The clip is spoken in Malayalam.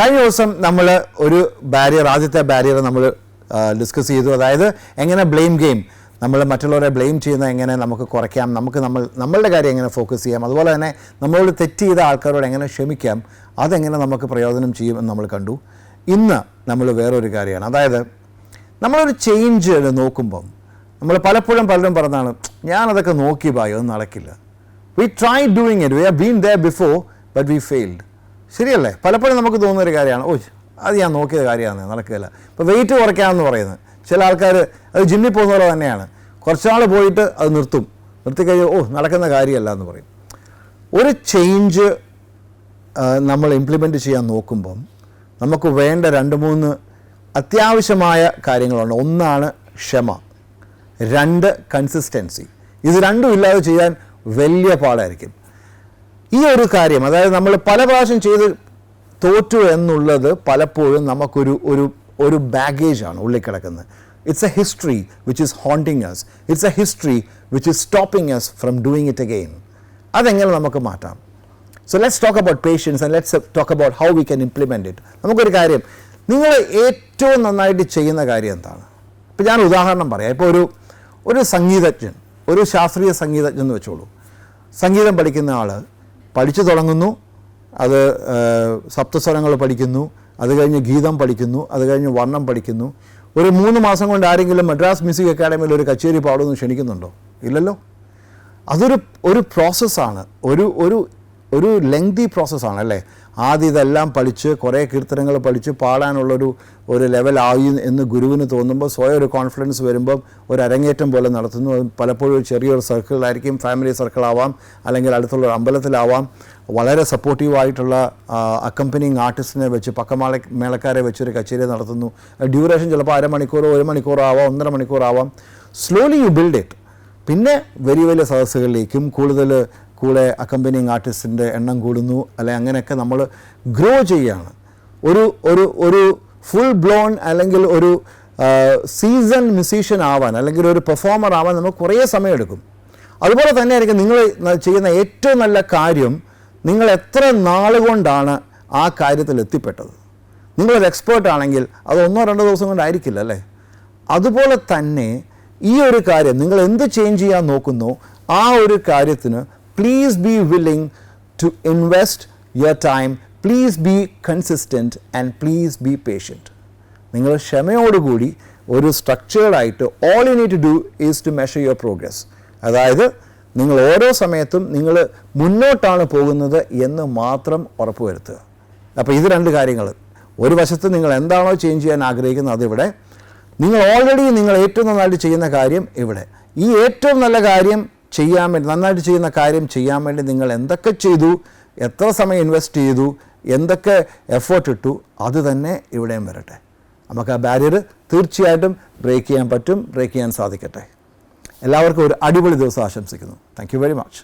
കഴിഞ്ഞ ദിവസം നമ്മൾ ഒരു ബാരിയർ, ആദ്യത്തെ ബാരിയർ നമ്മൾ ഡിസ്കസ് ചെയ്തു. അതായത് എങ്ങനെ ബ്ലെയിം ഗെയിം, നമ്മൾ മറ്റുള്ളവരെ ബ്ലെയിം ചെയ്യുന്ന എങ്ങനെ നമുക്ക് കുറയ്ക്കാം, നമ്മളുടെ കാര്യം എങ്ങനെ ഫോക്കസ് ചെയ്യാം, അതുപോലെ തന്നെ നമ്മളോട് തെറ്റ് ചെയ്ത ആൾക്കാരോട് എങ്ങനെ ക്ഷമിക്കാം, അതെങ്ങനെ നമുക്ക് പ്രയോജനം ചെയ്യുമെന്ന് നമ്മൾ കണ്ടു. ഇന്ന് നമ്മൾ വേറൊരു കാര്യമാണ്, അതായത് നമ്മളൊരു ചേഞ്ച് നോക്കുമ്പം നമ്മൾ പലപ്പോഴും പലരും പറഞ്ഞതാണ്, ഞാനതൊക്കെ നോക്കി ബായോ ഒന്നും നടക്കില്ല. We try doing it, we have been there before but we failed. ശരിയല്ലേ? പലപ്പോഴും നമുക്ക് തോന്നുന്നൊരു കാര്യമാണ്, അത് ഞാൻ നോക്കിയ കാര്യമാണ്, നടക്കില്ല. ഇപ്പോൾ വെയിറ്റ് കുറയ്ക്കാമെന്ന് പറയുന്നത് ചില ആൾക്കാർ അത് ജിമ്മിൽ പോകുന്ന പോലെ തന്നെയാണ്, കുറച്ചാൾ പോയിട്ട് അത് നിർത്തിക്കഴിഞ്ഞാൽ നടക്കുന്ന കാര്യമല്ല എന്ന് പറയും. ഒരു ചേഞ്ച് നമ്മൾ ഇംപ്ലിമെൻറ്റ് ചെയ്യാൻ നോക്കുമ്പം നമുക്ക് വേണ്ട 2-3 അത്യാവശ്യമായ കാര്യങ്ങളുണ്ട്. ഒന്നാണ് ക്ഷമ, 2 കൺസിസ്റ്റൻസി. ഇത് രണ്ടും ഇല്ലാതെ ചെയ്യാൻ വലിയ പാടായിരിക്കും. ഈ ഒരു കാര്യം, അതായത് നമ്മൾ പല പ്രാവശ്യം ചെയ്ത് തോറ്റു എന്നുള്ളത് പലപ്പോഴും നമുക്കൊരു ഒരു ബാഗേജാണ് ഉള്ളിൽ കിടക്കുന്നത്. It's a history which is haunting us, it's a history which is stopping us from doing it again. അതെങ്ങനെ നമുക്ക് മാറ്റാം? So let's talk about patience and let's talk about how we can implement it. നമുക്കൊരു കാര്യം, നിങ്ങൾ ഏറ്റവും നന്നായിട്ട് ചെയ്യുന്ന കാര്യം എന്താണ്? ഇപ്പോൾ ഞാൻ ഉദാഹരണം പറയാം. ഇപ്പോൾ ഒരു സംഗീതജ്ഞൻ, ഒരു ശാസ്ത്രീയ സംഗീതജ്ഞൻ എന്ന് വെച്ചോളൂ. സംഗീതം പഠിക്കുന്ന ആൾ പഠിച്ചു തുടങ്ങുന്നു, അത് സപ്തസ്വരങ്ങൾ പഠിക്കുന്നു, അത് കഴിഞ്ഞ് ഗീതം പഠിക്കുന്നു, അത് കഴിഞ്ഞ് വർണ്ണം പഠിക്കുന്നു. ഒരു 3 മാസം കൊണ്ട് ആരെങ്കിലും മദ്രാസ് മ്യൂസിക് അക്കാഡമിയിൽ ഒരു കച്ചേരി പാടുമെന്ന് ക്ഷണിക്കുന്നുണ്ടോ? ഇല്ലല്ലോ. അതൊരു പ്രോസസ്സാണ്, ഒരു ലെങ്തി പ്രോസസ്സാണ് അല്ലേ? ആദ്യം ഇതെല്ലാം പഠിച്ച് കുറേ കീർത്തനങ്ങൾ പഠിച്ച് പാടാനുള്ളൊരു ലെവലായി എന്ന് ഗുരുവിന് തോന്നുമ്പോൾ സ്വയം ഒരു കോൺഫിഡൻസ് വരുമ്പം ഒരു അരങ്ങേറ്റം പോലെ നടത്തുന്നു. പലപ്പോഴും ഒരു ചെറിയൊരു സർക്കിളിലായിരിക്കും, ഫാമിലി സർക്കിളാവാം, അല്ലെങ്കിൽ അടുത്തുള്ള ഒരു അമ്പലത്തിലാവാം. വളരെ സപ്പോർട്ടീവായിട്ടുള്ള അക്കമ്പനിങ് ആർട്ടിസ്റ്റിനെ വെച്ച്, മേളക്കാരെ വെച്ചൊരു കച്ചേരി നടത്തുന്നു. ഡ്യൂറേഷൻ ചിലപ്പോൾ 1/2 മണിക്കൂറോ 1 മണിക്കൂറോ ആവാം, 1.5 മണിക്കൂറാവാം. Slowly you build it. പിന്നെ വലിയ സദസ്സുകളിലേക്കും കൂടെ അക്കമ്പനിങ് ആർട്ടിസ്റ്റിൻ്റെ എണ്ണം കൂടുന്നു, അല്ലെങ്കിൽ അങ്ങനെയൊക്കെ നമ്മൾ ഗ്രോ ചെയ്യുകയാണ്. ഒരു ഫുൾ ബ്ലോൺ അല്ലെങ്കിൽ ഒരു സീസൺ മ്യൂസീഷ്യൻ ആവാൻ, അല്ലെങ്കിൽ ഒരു പെർഫോമർ ആവാൻ നമുക്ക് കുറേ സമയമെടുക്കും. അതുപോലെ തന്നെ ആയിരിക്കും നിങ്ങൾ ചെയ്യുന്ന ഏറ്റവും നല്ല കാര്യം, നിങ്ങൾ എത്ര നാളുകൊണ്ടാണ് ആ കാര്യത്തിൽ എത്തിപ്പെട്ടത്. നിങ്ങളൊരു എക്സ്പേർട്ട് ആണെങ്കിൽ അത് 1-2 ദിവസം കൊണ്ടായിരിക്കില്ല അല്ലേ? അതുപോലെ തന്നെ ഈ ഒരു കാര്യം നിങ്ങൾ എന്ത് ചേഞ്ച് ചെയ്യാൻ നോക്കുന്നോ ആ ഒരു കാര്യത്തിന് please be willing to invest your time, please be consistent and please be patient. നിങ്ങൾ ക്ഷമയോടുകൂടി ഒരു സ്ട്രക്ചേർഡായിട്ട് all you need to do is to measure your progress. അതായത് നിങ്ങൾ ഓരോ സമയത്തും നിങ്ങൾ മുന്നോട്ടാണ് പോകുന്നത് എന്ന് മാത്രം ഉറപ്പുവരുത്തുക. അപ്പോൾ ഇത് 2 കാര്യങ്ങൾ. ഒരു വശത്ത് നിങ്ങൾ എന്താണോ ചേഞ്ച് ചെയ്യാൻ ആഗ്രഹിക്കുന്നത് അതിവിടെ, നിങ്ങൾ ഏറ്റവും നന്നായിട്ട് ചെയ്യുന്ന കാര്യം ഇവിടെ. ഈ ഏറ്റവും നല്ല കാര്യം നന്നായിട്ട് ചെയ്യുന്ന കാര്യം ചെയ്യാൻ വേണ്ടി നിങ്ങൾ എന്തൊക്കെ ചെയ്തു, എത്ര സമയം ഇൻവെസ്റ്റ് ചെയ്തു, എന്തൊക്കെ എഫേർട്ട് ഇട്ടു, അത് തന്നെ ഇവിടെയും വരട്ടെ. നമുക്ക് ആ ബാരിയർ തീർച്ചയായിട്ടും ബ്രേക്ക് ചെയ്യാൻ സാധിക്കട്ടെ. എല്ലാവർക്കും ഒരു അടിപൊളി ദിവസം ആശംസിക്കുന്നു. Thank you very much.